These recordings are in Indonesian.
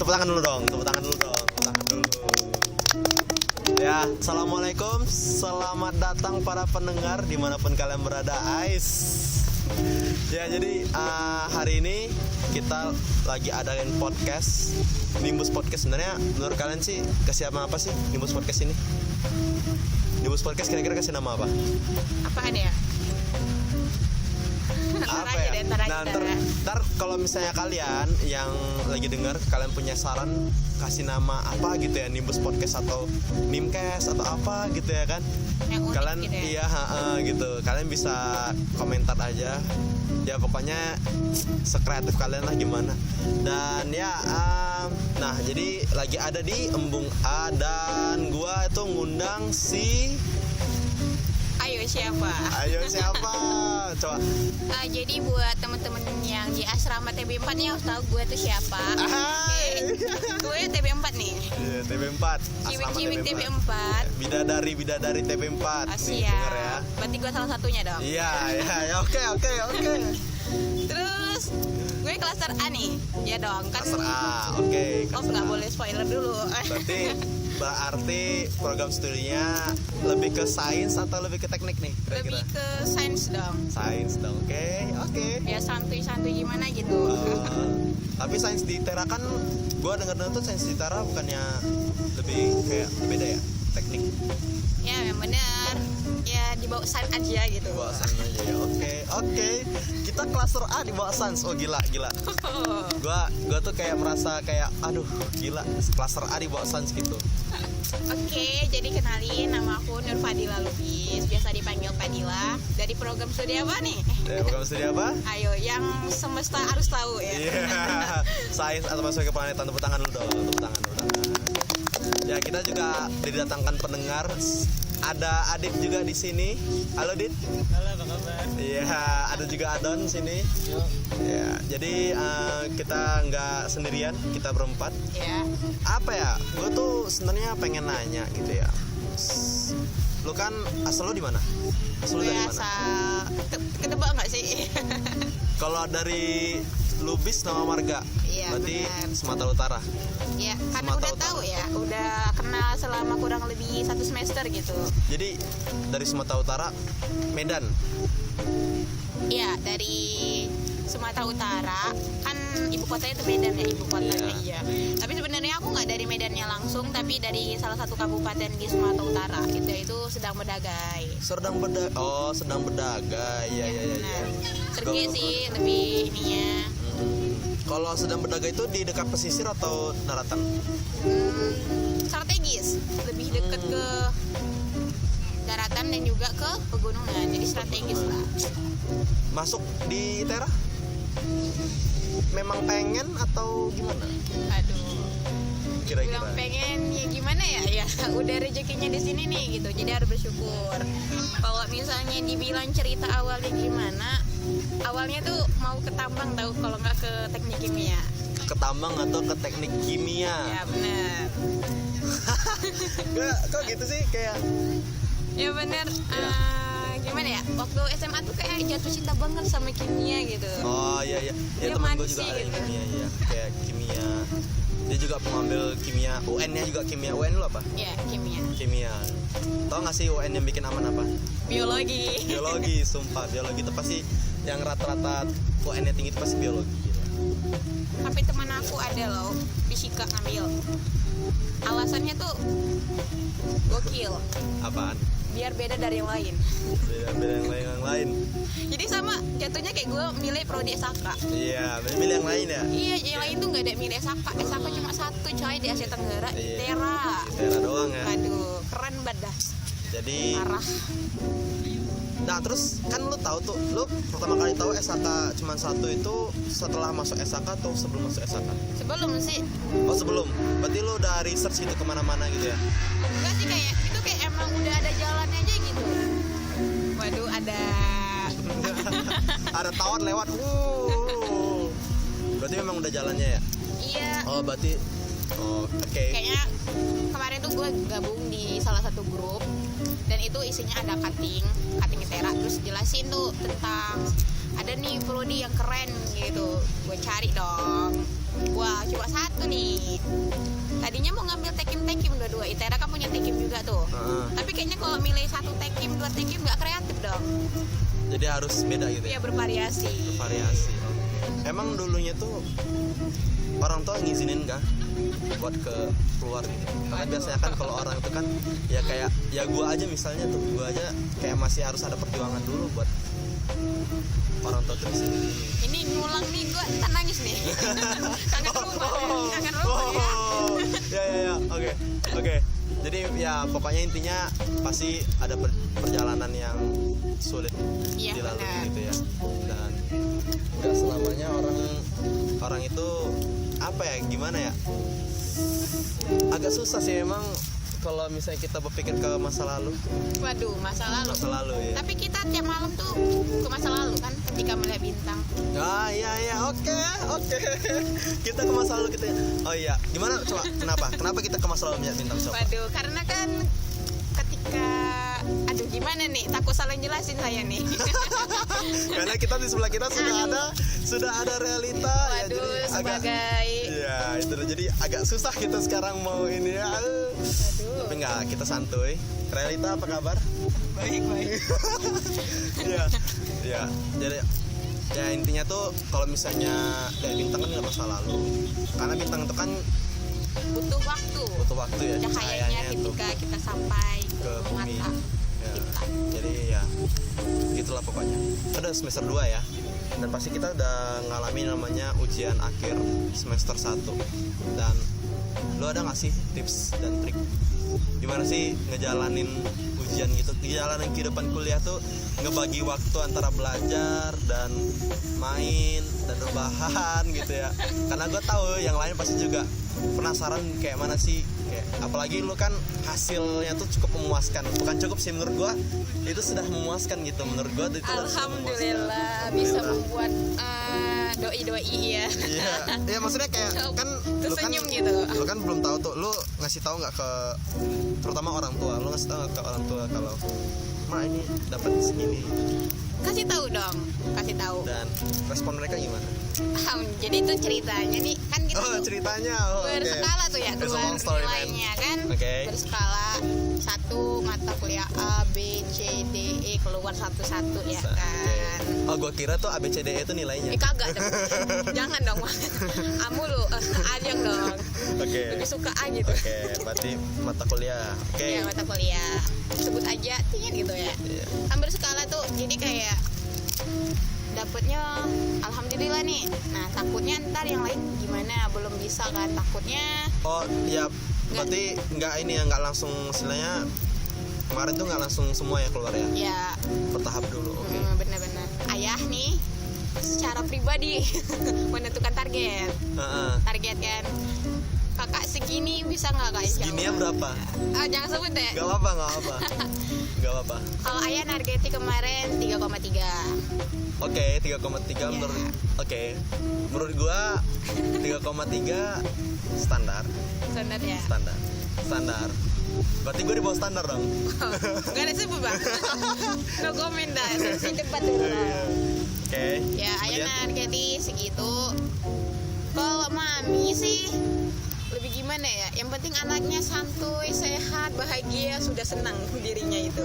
tepuk tangan dulu dong. Ya, assalamualaikum, selamat datang para pendengar dimanapun kalian berada, Ya, jadi hari ini kita lagi adain podcast, Nimbus Podcast. Sebenarnya menurut kalian sih kasih nama apa sih Nimbus Podcast ini? Nimbus Podcast kira-kira kasih nama apa? Apaan ya? Apa ya? Nah, ntar kalau misalnya kalian yang lagi dengar, kalian punya saran kasih nama apa gitu ya, Nimbus Podcast atau Nimcast atau apa gitu ya kan? Yang unik Kalian gitu ya? iya gitu. Kalian bisa komentar aja. Ya pokoknya sekreatif kalian lah gimana. Dan ya nah jadi lagi ada di Embung A dan gua itu ngundang si Ayo siapa? Coba. Jadi buat temen-temen yang di asrama TB4 nih harus tahu gue tuh siapa. Hai. Gue TB4 nih. Iya, TB4. Cimik-cimik TB4. Bidadari TB4. Nih, Siap. denger ya. Berarti gue salah satunya dong. Iya, oke. Terus gue klaster A nih. Ya dong kan. Klaster A, oke. Oh nggak boleh spoiler dulu. Berarti program studinya lebih ke sains atau lebih ke teknik nih? Lebih ke sains dong. Sains dong, oke. Ya santuy-santuy gimana gitu. Tapi sains di Tera kan, gue dengar tuh sains di Tera bukannya lebih kayak beda ya, teknik? Ya memang benar. Ya dibawa sains aja gitu. Di bawah sains aja ya, oke. Kita klaster A di bawah sains, oh gila. Gue tuh kayak merasa kayak, aduh gila, klaster A di bawah sains gitu. Oke, jadi kenalin, nama aku Nur Fadila Lubis, biasa dipanggil Fadila. Dari program studi apa nih? Program studi apa? Ayo, yang semesta harus tahu ya. Iya, sains atau masuk ke planetan. Tepuk tangan dulu dong, tepuk tangan. Ya, kita juga didatangkan pendengar. Ada Adit juga di sini. Halo Dit. Halo, apa kabar? Iya, ada juga Adon sini. Yuk. Ya, jadi kita nggak sendirian, kita berempat. Ya. Apa ya? Gue tuh sebenarnya pengen nanya gitu ya. Lu kan asal lu di mana? Asal lu dari mana? Asal ketebak nggak sih? Kalau dari Lubis nama marga, Iya, berarti benar. Sumatera Utara. Ya, kan Sumatera udah Utara. tahu ya, udah kenal selama kurang lebih 1 semester gitu. Jadi dari Sumatera Utara, Medan. Iya, dari Sumatera Utara, kan ibu kotanya itu Medan ya, ibu kotanya. Iya. Tapi sebenarnya aku nggak dari Medannya langsung, tapi dari salah satu kabupaten di Sumatera Utara gitu, itu Sedang Bedagai. Sedang berdagai. Iya. Benar. Sergi sih lebih ininya. Kalau Sedang Berdagai itu di dekat pesisir atau daratan? Strategis, lebih dekat ke daratan dan juga ke pegunungan, jadi strategis lah. Masuk di Tera? Memang pengen atau gimana? Aduh, Kira-kira. bilang pengen ya gimana ya udah rezekinya di sini nih gitu, jadi harus bersyukur. Kalau misalnya dibilang cerita awalnya gimana, awalnya tuh mau ke tambang tahu, kalau nggak ke teknik kimia. Ke tambang atau ke teknik kimia? Ya benar. Kok gitu sih kayak? Ya benar. Gimana ya, waktu SMA tuh kayak jatuh cinta banget sama kimia gitu. Oh iya. Ya Dia teman gue manis juga sih, ada yang gitu. kimia ya. Kayak kimia. Dia juga pengambil kimia. UN-nya juga kimia. UN lu apa? Ya kimia. Kimia. Tau gak sih UN yang bikin aman apa? Biologi. Biologi, sumpah. Biologi itu pasti yang rata-rata UN-nya tinggi itu pasti biologi. Tapi teman aku ada loh fisika ngambil. Alasannya tuh gokil, Apaan? biar beda dari yang lain. Beda yang lain. Jadi sama jatuhnya kayak gue milih prodi SAK. Iya, milih yang lain ya. Iya, yang lain tuh nggak ada milih SAK. SAK cuma satu coy di Asia Tenggara, Iya. Tera. Tera doang ya. Aduh, keren banget dah. Jadi, Parah. nah terus kan lu tahu tuh, lu pertama kali tahu SAK cuma satu itu setelah masuk SAK atau sebelum masuk SAK? Sebelum sih, Oh sebelum. Berarti lu udah research itu kemana-mana gitu ya? enggak sih, kayak itu kayak emang udah ada jalannya aja gitu. Waduh, ada. Ada tawon lewat. Berarti memang udah jalannya ya? Iya. Oh berarti. Oh oke. Kayaknya kemarin tuh gue gabung di salah satu grup dan itu isinya ada cutting Tera, terus jelasin tuh tentang ada nih prodi yang keren gitu. Gue cari dong, wah cuma satu nih nih. Tadinya mau ngambil tekim dua-dua. ITERA kan punya tekim juga tuh. Tapi kayaknya kalau milih satu tekim, dua tekim nggak kreatif dong. Jadi harus beda gitu Iya ya. bervariasi. Variasi. Emang dulunya tuh orang tua ngizinin kah buat keluar gitu? Karena biasanya kan kalau orang itu kan ya kayak ya gua aja misalnya tuh, gua aja kayak masih harus ada perjuangan dulu buat orang tua tuh bisa gini. Ini ngulang nih gue ntar nangis nih. Kangen rumah ya. Ya. Oke. Jadi ya pokoknya intinya pasti ada perjalanan yang sulit Iya, dilalui benar. gitu ya. Dan nggak selamanya orang itu apa ya, gimana ya, agak susah sih emang kalau misalnya kita berpikir ke masa lalu. Waduh, masa lalu. Masa lalu ya. Tapi kita tiap malam tuh ke masa lalu kan ketika melihat bintang. Iya, oke. Kita ke masa lalu kita. Oh iya, gimana coba? Kenapa kita ke masa lalu melihat bintang coba? Waduh, karena kan ketika aduh gimana nih, takut salah jelasin saya nih. Karena kita di sebelah kita sudah ada realita ya, Waduh, jadi sebagai ya itu jadi agak susah kita sekarang mau ini ya. aduh. Tapi enggak, kita santuy. Realita apa kabar? Baik. Iya. Jadi ya intinya tuh kalau misalnya dari bintang kan nggak masa lalu. Karena bintang itu kan Butuh waktu ya. cahayanya tuh ketika kita sampai ke bumi. mata Ya. kita. Jadi ya gitulah pokoknya. Udah semester 2 ya. Dan pasti kita udah ngalamin namanya ujian akhir semester 1. Dan lo ada gak sih tips dan trik gimana sih ngejalanin ujian gitu, ngejalanin kehidupan kuliah tuh, ngebagi waktu antara belajar dan main dan rebahan gitu ya. Karena gue tahu yang lain pasti juga penasaran kayak mana sih, kayak apalagi lu kan hasilnya tuh cukup memuaskan. Bukan cukup sih, menurut gue itu sudah memuaskan gitu. Menurut gue itu sudah Alhamdulillah bisa membuat doi ya. Iya, maksudnya kayak kan lu kan Tersenyum gitu. lu kan belum tahu tuh, lu ngasih tahu nggak ke terutama orang tua, lu ngasih tahu nggak ke orang tua kalau ma ini dapat segini, Kasih tahu dong, kasih tahu. dan respon mereka gimana? Jadi itu ceritanya nih kan kita Oh, tuh ceritanya berskala tuh ya, It's a keluar long story, man. nilainya kan. Oke. Berskala, satu mata kuliah A, B, C, D, E keluar satu-satu ya kan. Oh, gua kira tuh ABCDE itu nilainya. Kagak dong. Jangan dong. A mulu, ajang dong. Oke. Lebih suka A gitu. Oke, berarti mata kuliah. Oke. Ya mata kuliah. Sebut aja tinggi gitu ya. Iya. Kan berskala tuh jadi kayak dapetnya alhamdulillah nih. Nah takutnya ntar yang lain gimana, belum bisa kan, takutnya Oh, ya berarti nggak ini ya, nggak langsung istilahnya kemarin tuh nggak langsung semua ya keluar ya. ya Bertahap dulu. Oke. bener-bener ayah nih secara pribadi menentukan target kan, kakak segini bisa nggak kak? Segininya berapa? Jangan sebut deh. Gak apa-apa. Kalau ayah nargeti kemarin 3,3. Oke, 3,3 Iya. menurut gua 3,3 standar. Standar. Berarti gue di bawah standar dong. Gak ada sebut bang. No comment dah, sesi debat dulu. Oke. Ya Kemudian? ayah nargeti segitu. Kalau mami sih lebih gimana ya, yang penting anaknya santuy, sehat, bahagia, sudah senang dirinya itu.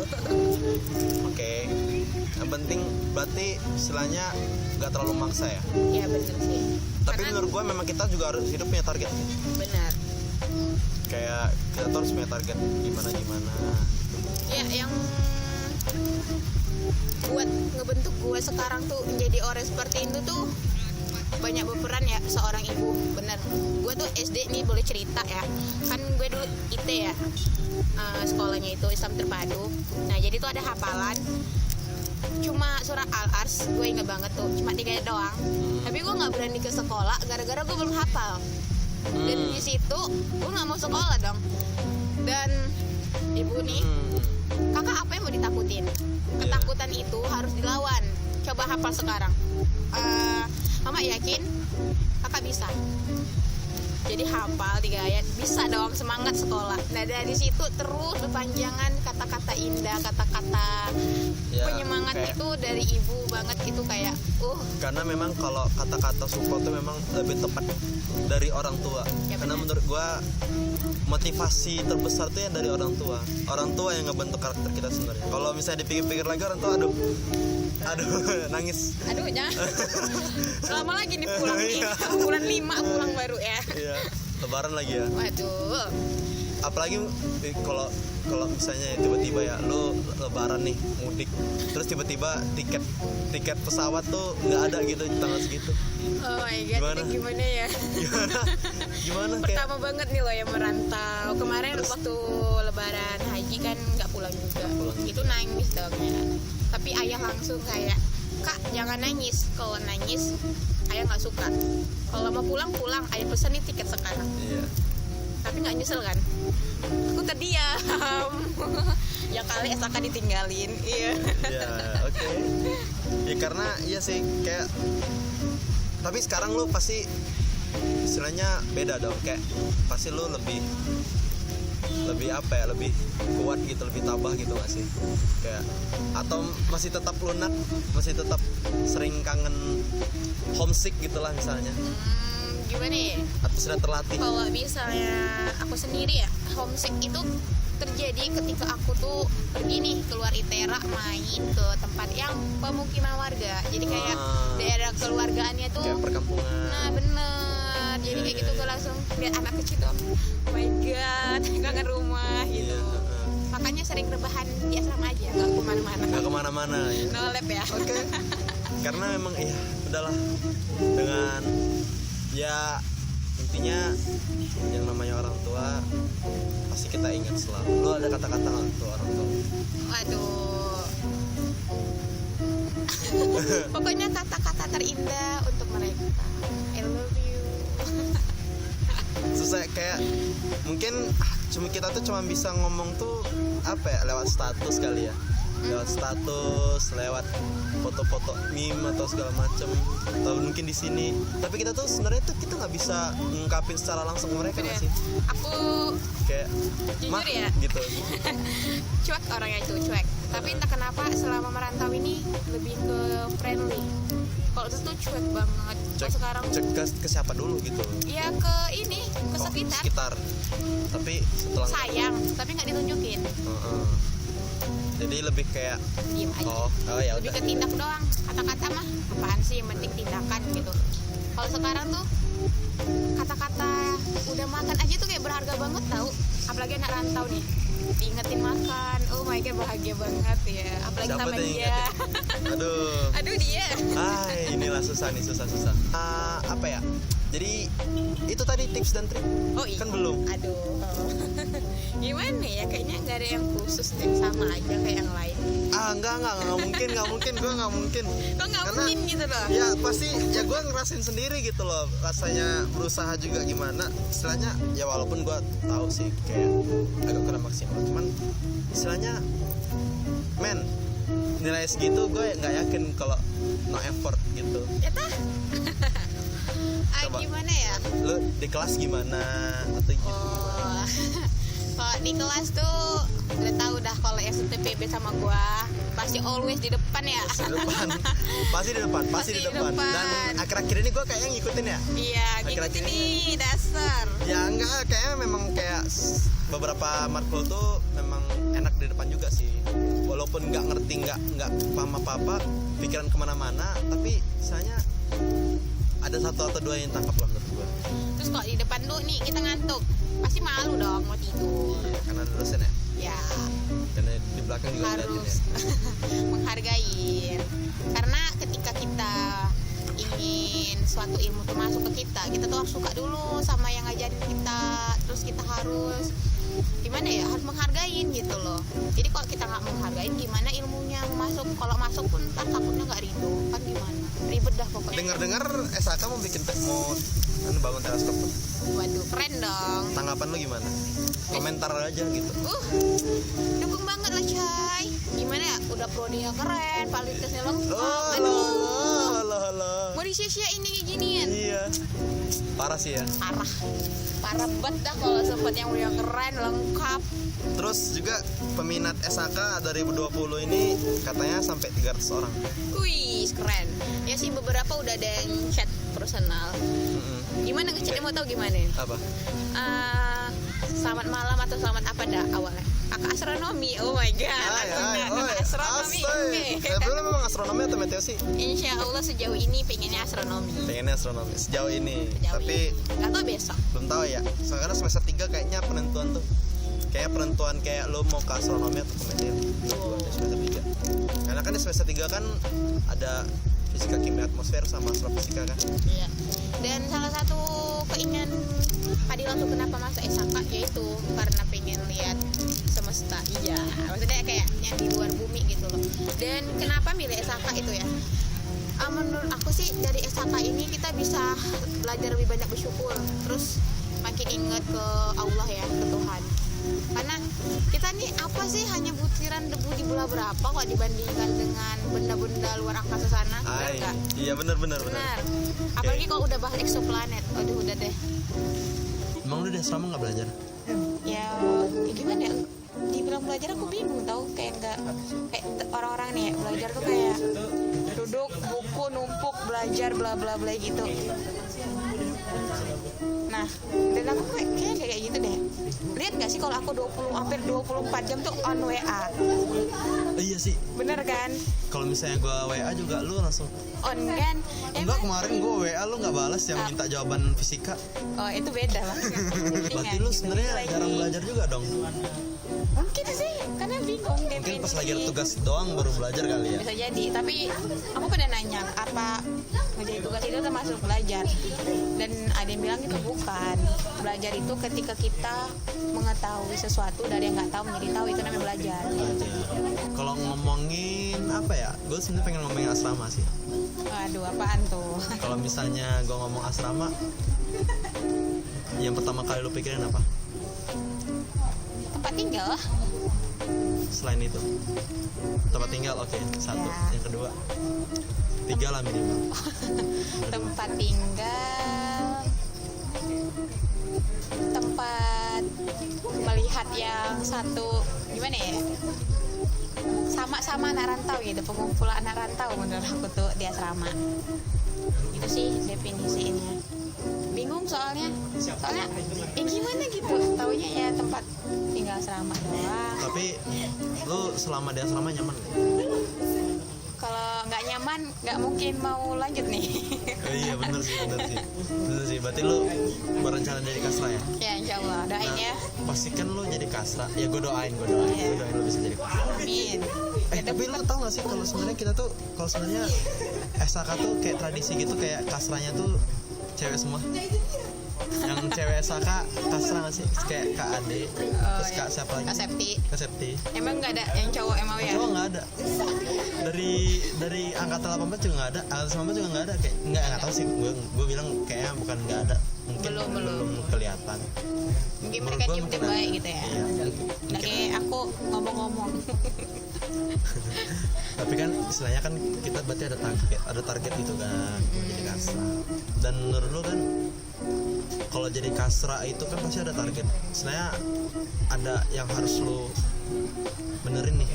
Oke. Yang penting berarti istilahnya nggak terlalu maksa ya. Ya bener sih. Tapi Karena menurut gue memang kita juga harus hidup punya target. benar. Kayak kita tuh harus punya target gimana. Ya yang buat ngebentuk gue sekarang tuh menjadi orang seperti itu tuh banyak berperan ya seorang ibu. Bener, gue tuh SD nih boleh cerita ya, kan gue dulu IT ya, sekolahnya itu Islam Terpadu. Nah jadi tuh ada hafalan cuma surat Al-Ars, gue inget banget tuh cuma 3 doang. Tapi gue nggak berani ke sekolah gara-gara gue belum hafal. Dan di situ gue nggak mau sekolah dong. Dan ibu nih, kakak apa yang mau ditakutin? Ketakutan itu harus dilawan. Coba hafal sekarang. Mama yakin kakak bisa. jadi hafal 3 ayat bisa dong, semangat sekolah. Nah dari situ terus berpanjangan kata-kata indah, kata-kata Ya, penyemangat kayak- itu dari ibu banget, itu kayak karena memang kalau kata-kata support itu memang lebih tepat dari orang tua. Ya, Karena benar. menurut gua motivasi terbesar tuh ya dari orang tua. Orang tua yang ngebentuk karakter kita sebenarnya. Kalau misalnya dipikir-pikir lagi orang tua, aduh nangis. aduh jangan lama lagi nih pulang nih, Iya. bulan 5 pulang baru ya. Iya, lebaran lagi ya. Waduh, Apalagi kalau misalnya tiba-tiba ya lu lebaran nih mudik, terus tiba-tiba tiket pesawat tuh nggak ada gitu di tanggal segitu. oh my god, Gimana? ini gimana ya? Gimana kayak Pertama banget nih loh yang merantau. Kemarin Terus? waktu lebaran haji kan nggak pulang juga. Pulang Itu nangis dong ya. Tapi ayah langsung kayak, "Kak, jangan nangis. Kalau nangis ayah nggak suka. Kalau mau pulang, ayah pesen nih tiket sekarang." iya. Tapi nggak nyesel kan? Aku terdiam. Ya kali asalkan ditinggalin. Iya. Ya, oke. Ya karena iya sih kayak, tapi sekarang lu pasti istilahnya beda dong, kayak pasti lu lebih apa ya, lebih kuat gitu, lebih tabah gitu gak sih? Kayak atau masih tetap lunak, masih tetap sering kangen homesick gitulah misalnya, Gimana ya? atau sudah terlatih? Kalau misalnya aku sendiri ya, homesick itu terjadi ketika aku tuh pergi nih keluar ITERA, main ke tempat yang pemukiman warga. Jadi kayak daerah keluargaannya tuh, Kayak perkampungan. nah bener. Jadi Iya, kayak iya, gitu iya. gue langsung lihat anak kecil tuh, oh my god, kangen rumah gitu. Iya, Makanya sering rebahan di asrama aja, nggak kemana-mana. nggak kemana-mana ya. No lab ya. Oke. Karena memang iya, udahlah, dengan ya intinya yang namanya orang tua pasti kita ingat selalu. Lu ada kata-kata nggak untuk orang tua? Waduh. Pokoknya kata-kata terindah untuk mereka. I love you. Susah kayak mungkin kita tuh cuma bisa ngomong tuh apa ya, lewat status kali ya, lewat status, lewat foto-foto meme atau segala macem, atau mungkin di sini. Tapi kita tuh sebenarnya tuh kita nggak bisa ngungkapin secara langsung ke mereka nggak sih? Aku Kayak Jujur "Mah," ya. gitu. cuek orangnya itu cuek. Tapi entah kenapa selama merantau ini lebih ke friendly. Kalau itu tuh cuek banget. Kalau sekarang Cek ke siapa dulu gitu. ya ke ini, ke Oh, sekitar. Tapi setelah Sayang, tapi nggak ditunjukin. Heeh. Jadi lebih kayak Diem aja. oh ya Lebih udah. ke tindak doang. Kata-kata mah apaan sih, yang penting tindakan gitu. Kalau sekarang tuh kata-kata udah makan aja tuh kayak berharga banget tahu. Apalagi anak rantau nih, diingetin makan, oh my god bahagia banget ya. Apalagi Siapa sama tuh yang dia. Aduh. Aduh dia. Inilah susah nih, susah. Apa ya? Jadi itu tadi tips dan trik. Oh iya. Kan belum. Aduh. Gimana ya? Kayaknya nggak ada yang khusus deh, sama aja kayak yang lain. Enggak mungkin, gue nggak mungkin. Kok nggak Karena- mungkin gitu loh? Ya pasti, ya gue ngerasain sendiri gitu loh, rasanya berusaha juga gimana. Istilahnya ya walaupun gue tahu sih kayak agak kurang maksimal, cuman istilahnya, men, nilai segitu gue nggak yakin kalau no effort gitu. Ya tah. Coba. Gimana ya? Lu di kelas gimana atau gitu? Oh. Kalau di kelas tuh udah tahu dah kalau yang PB sama gua pasti always di depan ya. Di depan, pasti di depan. Pasti di depan. Dan akhir-akhir ini gue kayaknya ngikutin ya. Iya, Akhir-akhir gitu nih dasar. Ya enggak, kayaknya memang kayak beberapa matkul tuh memang enak di depan juga sih. Walaupun nggak ngerti, nggak paham apa-apa, pikiran kemana-mana, tapi misalnya ada satu atau dua yang tangkap lah menurut gue. Terus kalau di depan tuh nih kita ngantuk, pasti malu dong mau tidur. Iya, karena ada dosen ya. Ya Karena di belakang juga ngeliatin ya. harus menghargai. Karena ketika kita ingin suatu ilmu tuh masuk ke kita tuh harus suka dulu sama yang ngajarin kita. Terus kita harus gimana ya, harus menghargain gitu loh. Jadi kalau kita nggak menghargain, gimana ilmunya masuk? Kalau masuk pun ntar takutnya nggak ridho, kan gimana? Ribet dah pokoknya. Dengar-dengar SAK mau bikin mau bangun teleskop tuh. Waduh, keren dong. Tanggapan lu gimana? Komentar aja gitu. Dukung banget lah coy. Gimana ya, udah prodinya keren, kualitasnya lengkap. Oh, Aduh, pahala. Mau disia-siain nih kayak ginian. Iya. Parah sih ya. Parah banget dah kalau sempat yang udah keren lengkap. Terus juga peminat SHK 2020 ini katanya sampai 300 orang. Wih, keren. Ya sih beberapa udah ada yang chat personal. Gimana ngechatnya, mau tahu gimana? Apa? Selamat malam atau selamat apa dah awalnya? Kakak astronomi, oh my god, kakak astronomi. Sebelumnya memang astronomi atau meteo sih? Insya Allah sejauh ini pengennya astronomi. Pengennya astronomi sejauh ini. Tapi nggak tahu besok. belum tahu ya. Soalnya semester 3 kayaknya penentuan tuh. Kayak penentuan kayak lo mau ke astronomi atau ke meteo. Penentuan di semester 3. Karena kan di semester 3 kan ada fisika kimia atmosfer sama astrofisika kan. Iya. Dan salah satu keinginan Fadil untuk kenapa masuk SHK yaitu karena pengen lihat semesta. Iya, maksudnya kayak yang di luar bumi gitu loh. Dan kenapa milih SHK itu ya? Menurut aku sih dari SHK ini kita bisa belajar lebih banyak bersyukur, terus makin ingat ke Allah ya, ke Tuhan. Karena kita nih apa sih hanya butiran debu di bola berapa kok dibandingkan dengan benda-benda luar angkasa sana, benar nggak? Iya benar. Apalagi kalau udah bahas eksoplanet, aduh udah deh. Emang lu di asrama nggak belajar? Ya gimana ya? Dibilang belajar aku bingung tau, kayak orang-orang nih ya, belajar tuh kayak duduk buku numpuk belajar bla bla bla gitu. Nah, dan aku kayak gitu deh. Lihat nggak sih kalau aku hampir 24 jam tuh on WA. Iya sih. Bener kan? Kalau misalnya gue WA juga lu langsung On kan? enggak, kemarin gue WA lu nggak balas yang minta jawaban fisika. Oh itu beda lah. Berarti lu sebenarnya jarang belajar juga dong. Mungkin sih, karena bingung. Mungkin pas lagi ada tugas doang baru belajar kali ya. Bisa jadi, tapi aku pernah nanya apa ngerjain tugas itu termasuk belajar, dan ada yang bilang itu bukan. Belajar itu ketika kita mengetahui sesuatu dari yang nggak tahu menjadi tahu, itu namanya belajar. Kalau ngomongin apa ya, gue sebenarnya pengen ngomongin asrama sih. Aduh, apaan tuh? Kalau misalnya gue ngomong asrama, yang pertama kali lu pikirin apa? Tempat tinggal lah. Selain itu tempat tinggal, oke, satu Ya. Yang kedua, 3 lah minimal. Tempat tinggal, tempat melihat yang satu, gimana ya, sama-sama anak rantau gitu, pengumpulan anak rantau menurut aku tuh di asrama. Itu sih definisinya. Bingung soalnya gimana gitu, taunya ya tempat tinggal asrama doang. Tapi lu selama di asrama nyaman gak? Kalau nggak nyaman nggak mungkin mau lanjut nih. Oh, iya bener sih. Berarti lu berencana jadi kasra ya? Ya insya Allah, doain ya. Pastikan lu jadi kasra. Ya gue doain Iya. Gue doain lu bisa jadi kasra. Amin. Tapi lu tau gak sih kalau sebenarnya kita tuh, kalau sebenarnya SHK tuh kayak tradisi gitu, kayak kasranya tuh cewek semua. Yang cewek SHK kasra gak sih? Kayak Kak Ade, terus Kak siapa lagi? Kak Septi. Emang nggak ada yang cowok emang ya? Cowok nggak ada. Dari angkatan 18 juga nggak ada. Angkatan 19 juga nggak ada. Kayak nggak tahu sih. Gue bilang kayaknya bukan nggak ada. Mungkin belum kelihatan. Mungkin Menurut mereka gua diem mungkin baik ada. gitu ya. Iya. Nah, kayak aku ngomong-ngomong. Tapi kan istilahnya kan kita berarti ada target gitu kan, mau jadi kasra. Dan menurut lu kan kalau jadi kasra itu kan pasti ada target. Istilahnya ada yang harus lu benerin nih,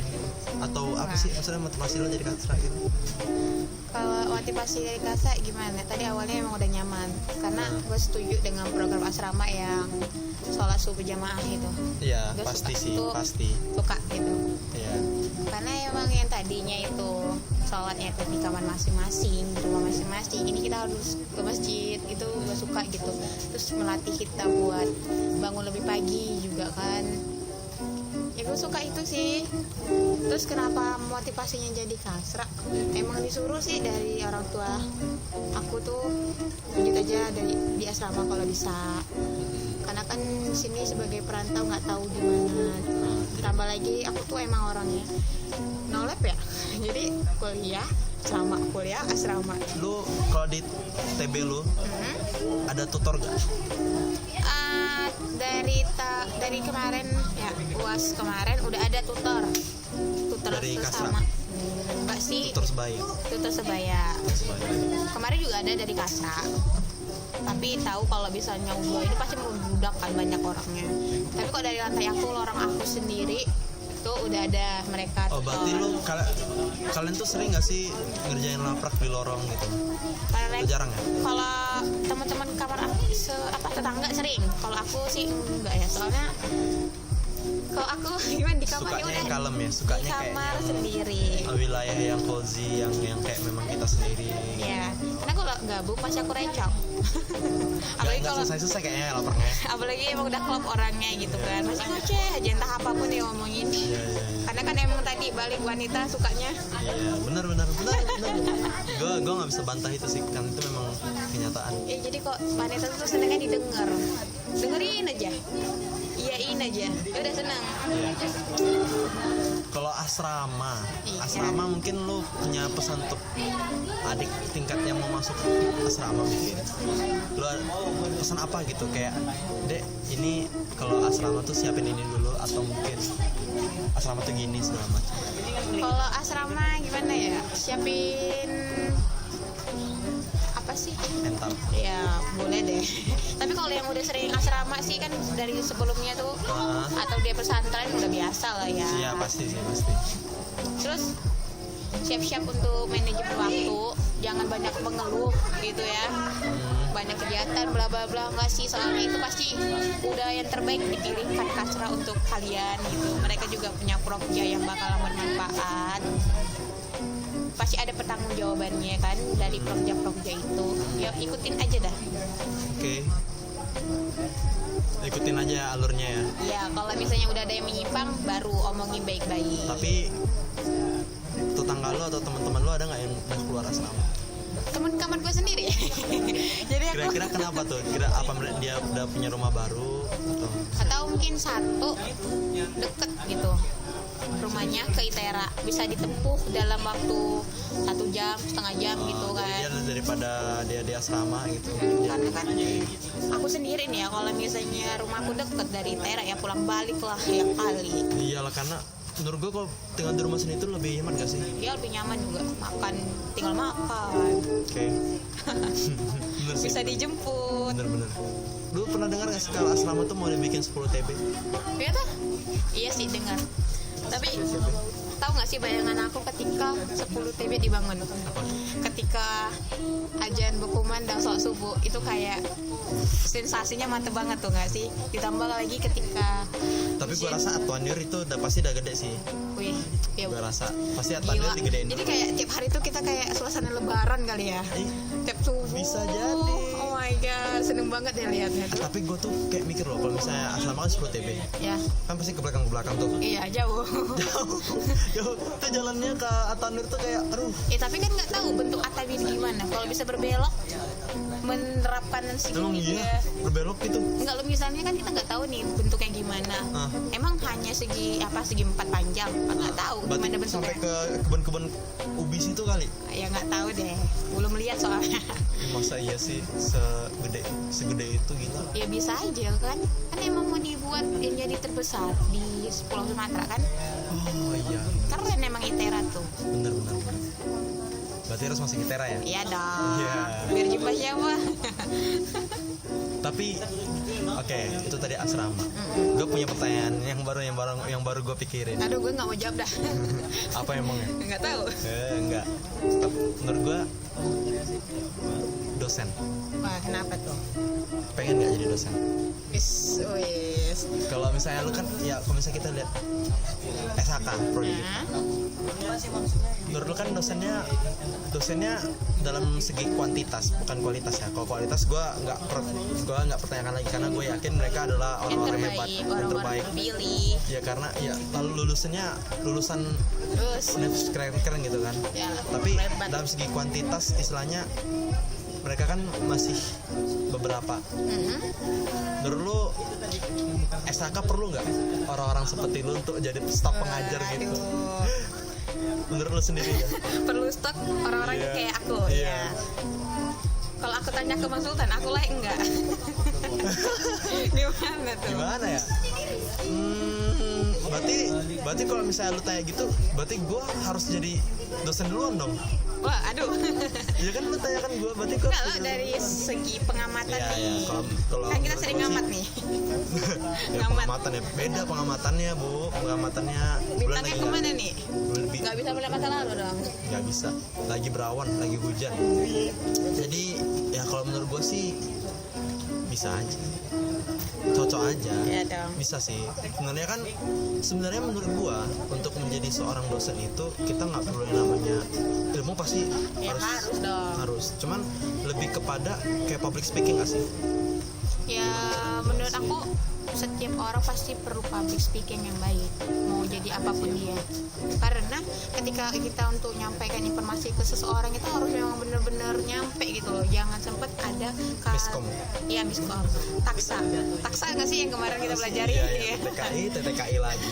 atau apa sih maksudnya motivasi lu jadi kasra gitu? Kalau motivasi dari Kasa gimana? Tadi awalnya emang udah nyaman karena gue setuju dengan program asrama yang sholat subuh jamaah itu. Iya, Gua pasti suka. sih, Tuh, pasti. Suka gitu. Iya. Karena emang yang tadinya itu sholatnya itu di kamar masing-masing, di rumah masing-masing, ini kita harus ke masjid, itu gue suka gitu. Terus melatih kita buat bangun lebih pagi juga kan. Ya gue suka itu sih. Terus kenapa motivasinya jadi kasra? Emang disuruh sih dari orang tua. Aku tuh lanjut aja di asrama kalau bisa. Karena kan di sini sebagai perantau nggak tahu gimana. Tambah lagi aku tuh emang orangnya no lab ya. Jadi kuliah asrama. Lu kalau di TB lu ada tutor gak? Dari kemarin ya UAS kemarin udah ada tutor Dari itu Kasra? sama Enggak sih, Terus baik. tutor sebaya. Kemarin juga ada dari Kasra, tapi tahu kalau misalnya udah ini pasti membludak kan banyak orangnya. Tapi kok dari lantai aku, lorong aku sendiri itu udah ada mereka Oh, berarti tutor. kalian tuh sering nggak sih ngerjain laprak di lorong gitu? Karena Atau jarang ya? kalau teman-teman kamar aku tetangga sering. Kalau aku sih enggak ya, soalnya kalau aku gimana di kamarnya Sukanya udah yang kalem ya, di sukanya kayak kamar yang sendiri. wilayah yang cozy, yang kayak memang kita sendiri. Ya, karena kalau gabung pasti aku recok. Apalagi Nggak kalau selesai kayak lapraknya. apalagi emang udah klop orangnya gitu kan, masih ngoceh aja entah apapun yang ngomongin. Iya. Karena kan emang tadi balik wanita sukanya. Iya, benar. Gue nggak bisa bantah itu sih, kan itu memang kenyataan. Jadi kok wanita tuh senengnya didengar, dengerin aja, iyain aja, ya udah seneng. Kalau asrama, Iya. mungkin lu punya pesan untuk adik tingkat yang mau masuk asrama mungkin. Lu pesan apa gitu kayak, Dek, ini kalau asrama tuh siapin ini dulu, atau mungkin asrama tuh gini segala macam. Kalau asrama gimana ya, siapin apa sih? Mental. Ya boleh deh. Tapi kalau yang udah sering asrama sih kan dari sebelumnya tuh, atau dia pesantren udah biasa lah ya. Iya pasti. Terus siap-siap untuk manajemen waktu, jangan banyak mengeluh gitu ya. Banyak kegiatan bla bla bla, enggak sih, soalnya itu pasti udah yang terbaik dipilihkan Kasra untuk kalian gitu. Mereka juga punya proja yang bakalan bermanfaat. Pasti ada pertanggung jawabannya kan dari proja-proja itu. Ya ikutin aja dah. Oke. Ikutin aja alurnya ya. Ya kalau misalnya udah ada yang menyimpang, baru omongin baik-baik. Tapi tetangga lu atau teman-teman lu ada nggak yang udah keluar asrama? Temen kamar gue sendiri. Jadi aku Kira-kira kenapa tuh? Kira apa dia udah punya rumah baru atau mungkin satu deket gitu rumahnya ke ITERA, bisa ditempuh dalam waktu 1 jam, setengah jam gitu Jadi kan. dia daripada dia di asrama gitu. Karena kan aku sendiri nih ya, kalau misalnya rumahku deket dari ITERA ya pulang balik lah ya kali. Iyalah, karena menurut gue kalau tinggal di rumah sendiri itu lebih hemat gak sih? Ya lebih nyaman juga, makan tinggal makan. Oke. Bener sih. Bisa dijemput. Bener. Lu pernah dengar gak sih kalau asrama tuh mau dibikin 10 TB? Iya tuh? Iya sih dengar. Tapi tahu nggak sih bayangan aku ketika 10 TB dibangun? Ketika ajan berkumandang sholat subuh itu kayak sensasinya mantep banget tuh nggak sih? Ditambah lagi ketika Tapi gue rasa Atuanir itu pasti udah gede sih. wih, ya Gue rasa pasti gila. Atuanir digedein. Jadi kayak tiap hari tuh kita kayak suasana lebaran kali ya. Tiap subuh. Bisa jadi. Oh my god, seneng banget ya liatnya tuh. Tapi gue tuh kayak mikir loh, kalau misalnya asrama kan 10 TB, Ya, kan pasti ke belakang tuh. iya jauh. Jauh tuh jalannya ke Atanur tuh kayak aduh. Tapi kan nggak tahu bentuk Atawir gimana. Kalau bisa berbelok, menerapkan Emang segini iya berbelok gitu. Enggak, lo misalnya kan kita nggak tahu nih bentuknya gimana. Emang hanya segi 4 panjang, kan nggak tahu Berarti gimana bentuknya. sampai ke kebun-kebun ubi situ kali. Ya nggak tahu deh, belum lihat soalnya. Masa iya sih segede itu gitu. Ya bisa aja kan emang mau dibuat yang jadi terbesar di Pulau Sumatera kan. Oh iya, Keren emang ITERA tuh. bener. Berarti harus masuk ITERA ya. Iya dong. Iya. Biar jumpa siapa. Tapi oke, itu tadi asrama. Gue punya pertanyaan yang baru gue pikirin. Aduh, gue nggak mau jawab dah. Apa emangnya? Nggak tahu. Enggak. Menurut gue dosen. Wah, kenapa tuh? Pengen nggak jadi dosen? Wis. Kalau misalnya lu kan, ya kalau misalnya kita lihat SHK prodi, Nah, menurut lu kan dosennya dalam segi kuantitas bukan kualitas ya. Kalau kualitas gue nggak pertanyakan lagi, karena gue yakin mereka adalah yang orang-orang hebat, terbaik, yang orang-orang terbaik. terpilih. Ya karena ya lalu lulusan Terus universitas keren gitu kan. ya, Tapi hebat. dalam segi kuantitas istilahnya mereka kan masih beberapa. Menurut lu SHK perlu nggak orang-orang seperti lu untuk jadi staf pengajar gitu? Aduh. Menurut lu sendiri ya? Perlu stok orang-orang Iya. kayak aku. Iya. Ya. Kalau aku tanya ke Mas Sultan, aku lah enggak. Gimana tuh? Gimana ya? Berarti kalau misalnya lu tanya gitu, berarti gue harus jadi dosen duluan dong. Wah, aduh. Iya kan lu tanya kan gue, berarti gue Enggak, lo dari segi pengamatan Iya, nih. iya. Kalau Kan kita menurut sering gua sih- ngamat nih. ya, Ngamat. pengamatan ya beda pengamatannya bu, pengamatannya Bintangnya kemana nih? lebih Nggak bisa melihat masa lalu dong. nggak bisa, lagi berawan, lagi hujan. Jadi ya kalau menurut gue sih bisa aja, cocok aja. Iya dong. Bisa sih. Sebenarnya menurut gua untuk menjadi seorang dosen itu kita nggak perlu yang namanya ilmu, pasti Ya harus dong. harus. Cuman lebih kepada kayak public speaking nggak sih? Ya menurut aku setiap orang pasti perlu public speaking yang baik, mau jadi apapun dia. Karena ketika kita untuk nyampaikan informasi ke seseorang itu harus memang benar-benar nyampe gitu loh. Jangan sempat ada Miskom. Iya, miskom. Taksa nggak sih yang kemarin kita pelajari? Iya, Iya. TTKI lagi.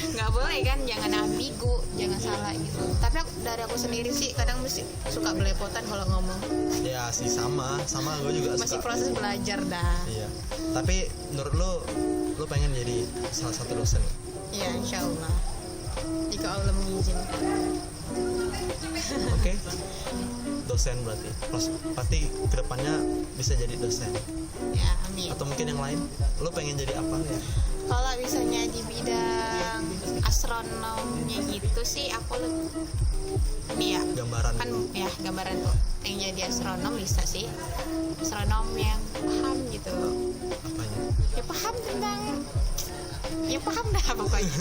Nggak boleh kan, jangan ambigu, jangan salah gitu. Tapi dari aku sendiri sih kadang mesti suka belepotan kalau ngomong. Ya sih sama gue juga Masih suka. proses belajar dah. Iya. Tapi menurut lu pengen jadi salah satu dosen? Ya insya Allah, jika Allah mengizinkan. Oke. Dosen berarti. Pasti kedepannya bisa jadi dosen. Ya amin. Atau mungkin yang lain? Lu pengen jadi apa? Kalau misalnya di bidang astronomnya gitu sih aku ini ya Gambaran. kan ya gambaran tuh yang jadi astronom bisa sih, astronom yang paham gitu, Apanya? ya paham tentang ya paham dah pokoknya.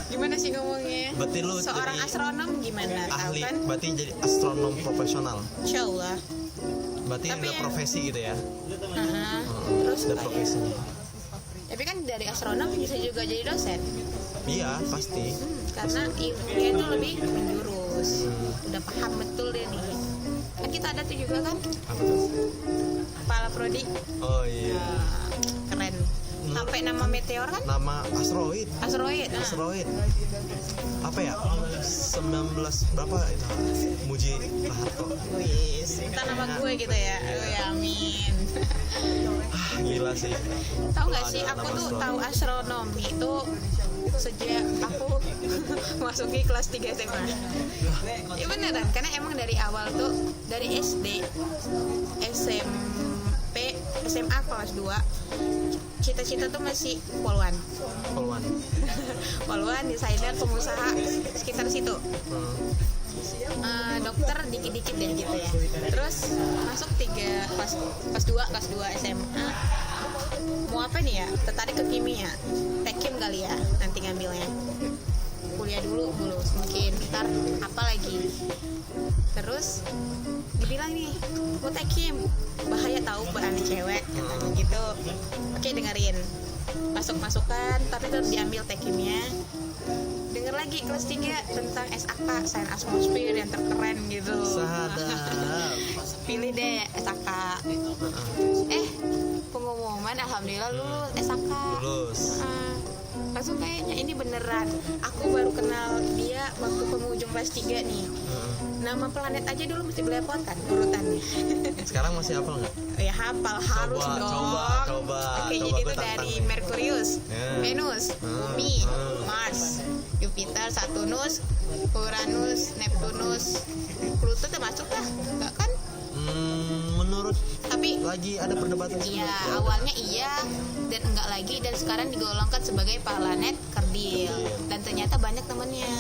Gimana sih ngomongnya? Berarti lu Seorang jadi astronom gimana tahu ahli, kan? berarti jadi astronom profesional. Insya Allah. Berarti Tapi udah yang- profesi gitu ya? Terus Udah kayak- profesinya. tapi kan dari astronom bisa juga jadi dosen. Iya pasti. Karena ilmunya itu lebih menjurus, udah paham betul deh nih. Kan kita ada tuh juga kan Apa tuh? kepala prodi. Oh iya. Keren. Sampai nama meteor kan Nama asteroid. asteroid. Asteroid. Apa ya? 19 berapa itu? Muji Raharto. Wis, kita nama gue gitu ya. Ya amin. Gila sih. Tahu nggak Kalau sih, ada aku nama tuh astronomi. tahu astronomi itu sejak aku masuki kelas 3 SMA. Ya beneran, karena emang dari awal tuh dari SD, SMP, SMA kelas 2 cita-cita tuh masih poluan. Poluan, desainer, pengusaha sekitar situ. Dokter dikit-dikit deh gitu ya. Terus masuk 3 kelas 2 SMA. Mau apa nih ya? Tertarik ke kimia. Tekim kali ya nanti ngambilnya. Kuliah dulu mungkin ntar apa lagi. Terus dibilang nih, mau tekim bahaya tahu berani cewek katanya gitu. Oke, dengerin. Masuk-masukan tapi terus diambil tekimnya. Denger lagi kelas 3 tentang SAK, sains atmosfer yang terkeren gitu. Sadap. Pilih deh SAK. Pengumuman alhamdulillah lulus SAK. Lulus. Langsung kayaknya ini beneran. Aku baru kenal dia waktu penghujung kelas 3 nih. Nama planet aja dulu mesti belepotan urutannya. Sekarang masih hafal nggak? Ya hafal harus Coba, dong. coba. Oke, Coba jadi gue itu tantang. dari Merkurius, Ya. Venus, Bumi, Mars, Jupiter, Saturnus, Uranus, Neptunus, Pluto termasuk lah, enggak kan? Menurut Tapi lagi ada perdebatan sih. iya, awalnya iya dan enggak lagi, dan sekarang digolongkan sebagai planet kerdil dan ternyata banyak temennya.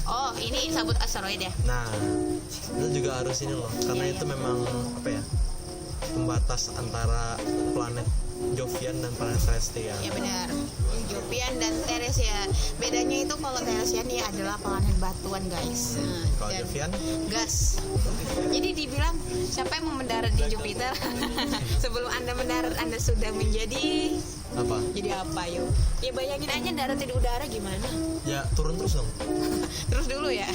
Oh, ini sabut asteroid ya? Nah, itu juga harus ini loh, karena Iya, itu iya. memang apa ya, pembatas antara planet Jovian dan planet Celestia. Ya benar. Jovian dan Ceres ya. Bedanya itu kalau Ceres ini adalah planet batuan, guys. Kalau dan Jovian, gas. Jadi dibilang siapa yang mau mendarat di Jupiter? Sebelum Anda mendarat, Anda sudah menjadi apa? jadi apa yuk? Ya bayangin aja darat di udara gimana. Ya turun terus dong. Terus dulu ya,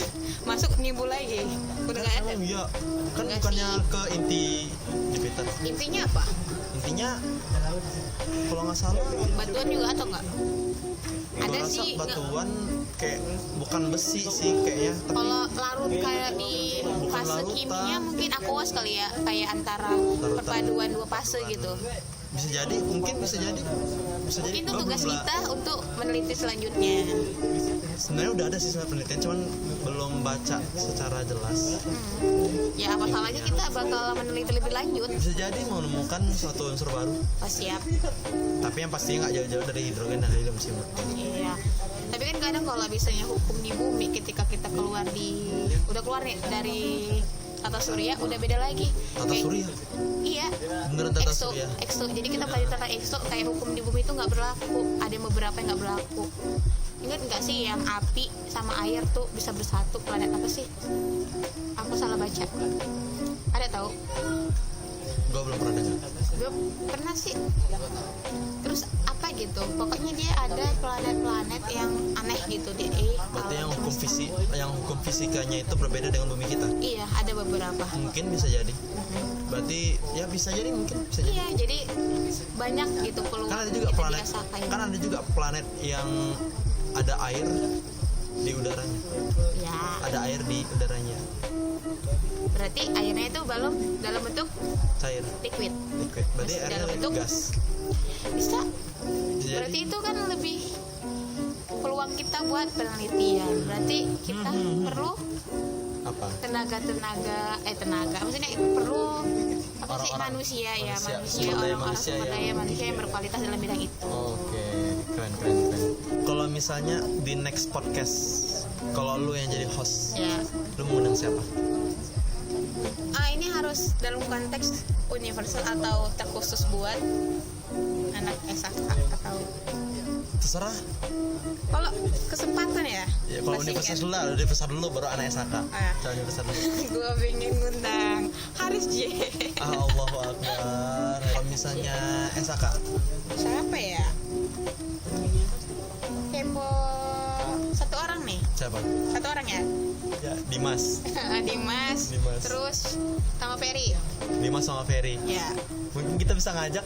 masuk nimbul lagi. Udah nggak ada. Oh iya, kan Nggak bukannya sih. ke inti Jupiter. Intinya apa? Intinya kalau nggak salah Batuan juga atau enggak? gua Ada rasa sih. batuan kayak bukan besi sih kayaknya, tapi Kalau larut kayak di fase larutan. kimia mungkin aqueous kali ya, kayak antara Larutan. perpaduan dua fase gitu. bisa jadi, mungkin bisa jadi. bisa jadi Mungkin itu gua tugas belum kita untuk meneliti selanjutnya. sebenarnya udah ada sih sebenarnya penelitian, cuman belum baca secara jelas. Ya apa salahnya kita bakal meneliti lebih lanjut. Bisa jadi menemukan suatu unsur baru, Oh, siap. tapi yang pastinya nggak jauh-jauh dari hidrogen dan helium sih menurut gua. Iya. Tapi kan kadang kalau misalnya hukum di bumi ketika kita udah keluar nih dari tata surya udah beda lagi. Tata surya, Iya. beneran tata Exo, surya. exo. Jadi kita belajar tentang exo kayak hukum di bumi itu nggak berlaku. Ada beberapa yang nggak berlaku. Ingat nggak sih yang api sama air tuh bisa bersatu, planet apa sih? Aku salah baca. Ada tahu? Gue belum pernah dengar. Gue pernah sih. Terus apa gitu? Pokoknya dia ada planet-planet yang aneh gitu dia. Berarti yang hukum fisikanya itu berbeda dengan bumi kita. Iya, ada beberapa. Mungkin bisa jadi. Berarti ya bisa jadi, mungkin bisa jadi. Iya, jadi banyak gitu peluang. Kan ada juga kita planet, dirasakan. kan ada juga planet yang ada air di udaranya. Ya, Ada air di udaranya, berarti airnya itu belum dalam bentuk cair, liquid. liquid. Berarti Dalam airnya bentuk- gas. Bisa. Bisa Berarti jadi. itu kan lebih peluang kita buat penelitian. Berarti kita perlu Apa? tenaga maksudnya perlu apa sih Orang-orang. manusia Sumber daya orang-orang manusia sumber yang- daya manusia yang berkualitas dalam bidang itu. Oke, keren. Kalau misalnya di next podcast, kalau lu yang jadi host, Ya. lu mau undang siapa? Ini harus dalam konteks universal atau terkhusus buat anak SAK atau Terserah. kalau kesempatan ya. Ya, kalau pasti universitas kan. dulu lah, universitas dulu baru anak SAK. Ah. Kalau universitas dulu. Gue pengen ngundang Haris J. Allahu Akbar. Kalau misalnya SAK, Siapa ya? Tempo satu orang nih. siapa? Satu orang ya. Ya, Dimas. Dimas. Dimas. Terus sama Ferry. Dimas sama Ferry. Ya. Mungkin kita bisa ngajak,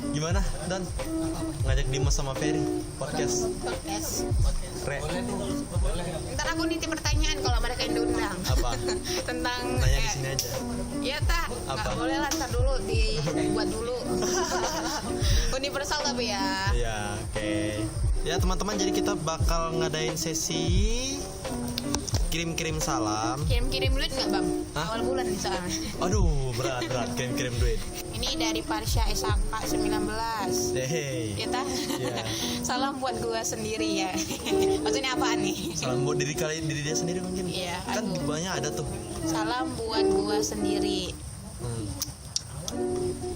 gimana Don? Ngajak Dimas sama Ferry podcast. Podcast. Re. Ntar aku nitip pertanyaan kalau mereka yang diundang. Apa? Tentang Tanya di sini aja. Iya tak, Apa? nggak boleh lah, ntar dulu dibuat dulu. Universal tapi ya. Ya, oke. Ya teman-teman, jadi kita bakal ngadain sesi kirim-kirim salam. Kirim-kirim duit nggak bang? Hah? Awal bulan misalnya. Aduh, berat kirim-kirim duit. Ini dari Parsha SAK 19. Hey. Ya tak? Iya. Salam buat gua sendiri ya. Maksudnya apaan nih? Salam buat diri dia sendiri mungkin. Iya, Kan aduh. banyak ada tuh. Salam buat gua sendiri.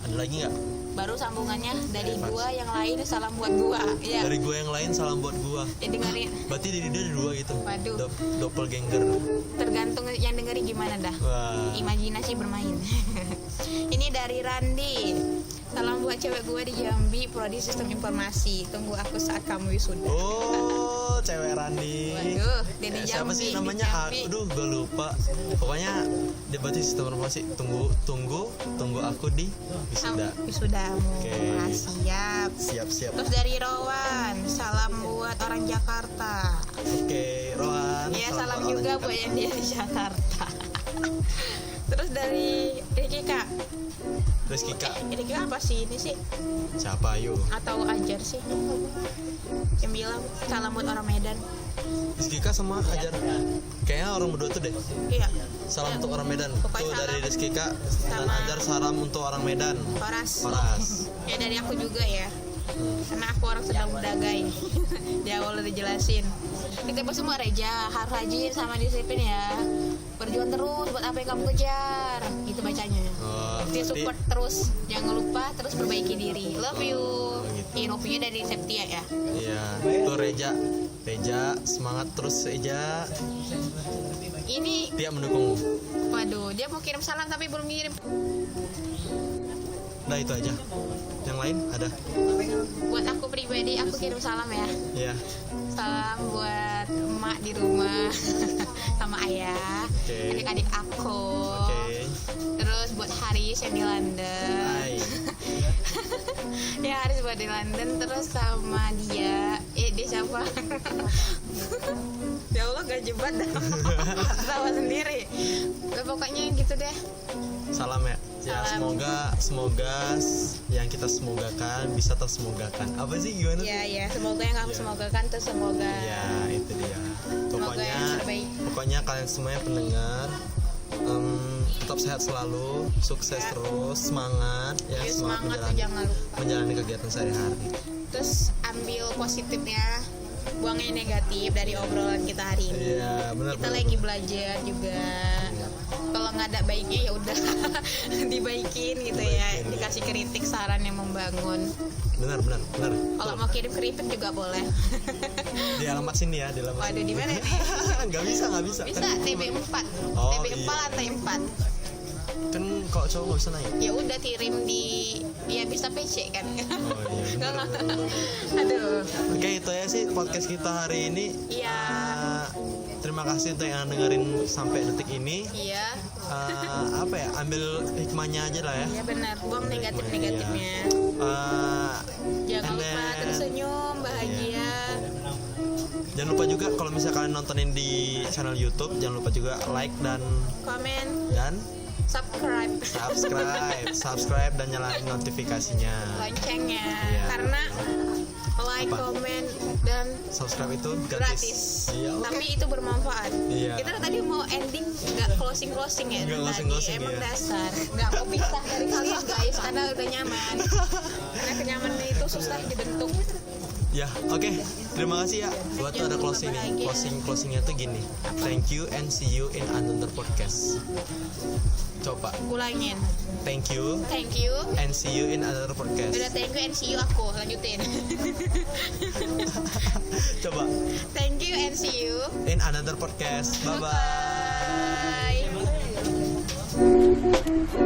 Ada lagi nggak? Baru sambungannya dari gua yang lain salam buat gua. Ya. Dari gua yang lain salam buat gua. Ya dengerin. Berarti diri dia ada dua gitu. Waduh. Doppelganger. Tergantung yang dengerin gimana dah. Wah. Imajinasi bermain. Ini dari Randi. Salam buat cewek gue di Jambi, prodi sistem informasi. Tunggu aku saat kamu wisuda. Oh, cewek Randi. Waduh, dia di Siapa Jambi. sih di namanya? Jambi. Aduh, gue lupa. Pokoknya dia berarti sistem informasi. Tunggu aku di wisuda. Wisudamu. Oke. Siap. Siap. Terus dari Rowan, salam buat orang Jakarta. Oke, Rohan. Ya, salam buat juga orang buat yang dia di Jakarta. Terus dari Riki Kak. Rizky Kak. Riki Kak apa sih ini sih? Siapa yuk? Atau Ajar sih? Yang bilang salam buat orang Medan. Rizky Kak sama Ajar. Kayaknya orang berdua tuh deh. Iya. Salam untuk orang Medan. Pokoknya Tuh dari salam. Rizky Kak dan Sama. Ajar, salam untuk orang Medan. Horas. Ya dari aku juga ya. Karena aku orang sedang berdagai. Di awal udah dijelasin. Kita semua Reja harus rajin sama disiplin ya. Berjuang terus buat apa yang kamu kejar. Gitu bacanya. Oh, Dia berarti- support terus. Jangan lupa terus perbaiki diri. Love you. gitu. Infonya dari Septia ya. Iya, tuh Reja, semangat terus Reja. Ini, Dia mendukungmu. waduh, dia mau kirim salam tapi belum ngirim. Nah itu aja. Yang lain ada? Buat aku pribadi, aku kirim salam ya. Ya. Salam buat emak di rumah sama ayah, Oke. adik-adik aku. Oke. Terus buat Haris yang di London. Hai. Ya Haris buat di London, terus sama dia. Dia siapa? Ya Allah gak jebat dah. Tawa sendiri. Pokoknya gitu deh. Salam ya. Ya Salam. semoga yang kita semogakan bisa tersemogakan. Apa sih gimana? Ya, semoga yang kamu Ya. semogakan tuh semoga. Ya itu dia. Semoga yang terbaik. Pokoknya kalian semua yang pendengar tetap sehat selalu, sukses Ya. terus, semangat ya, Ayo semangat tuh menjalani, jangan lupa. menjalani kegiatan sehari-hari. Terus ambil positifnya, buang yang negatif dari obrolan kita hari ini. Iya benar. Kita lagi belajar juga. Kalau nggak ada baiknya ya udah dibaikin gitu ya, Dibaikin, dikasih kritik saran yang membangun. benar. Kalau mau kirim kritik juga boleh. Di alamat sini ya, di alamat. Waduh, sini. di mana nih? nggak bisa. Bisa TB4, Oh, TB4 iya. lantai 4. Kan kalau cowok nggak bisa naik. Ya udah kirim di, ya bisa PC kan. Oh iya. benar. Aduh. Oke, itu ya sih podcast kita hari ini. Iya. Terima kasih untuk yang dengerin sampai detik ini. Iya. Apa ya? Ambil hikmahnya aja lah ya. Ya benar, buang negatif-negatifnya. Jangan And lupa then- terus senyum, bahagia. Jangan lupa juga kalau misalnya kalian nontonin di channel YouTube, jangan lupa juga like dan Komen, subscribe dan nyalain notifikasinya. loncengnya. Iya. Karena like, Apa? komen, dan Subscribe itu gratis. Iya, oke. Tapi itu bermanfaat. Iya. Kita tadi mau ending nggak closing ya Nggak tadi. closing-closing, Emang ya. dasar nggak mau pisah dari kalian guys karena udah nyaman. Karena kenyamanan itu susah dibentuk. Ya, oke. Terima kasih ya. Gua tuh ada Jangan lupa bahagia. closingnya tuh gini. Thank you and see you in another podcast. Coba. Ulangin. Thank you Thank you. and see you in another podcast. Udah thank you and see you aku lanjutin. Coba. Thank you and see you. In another podcast. Bye bye. Bye.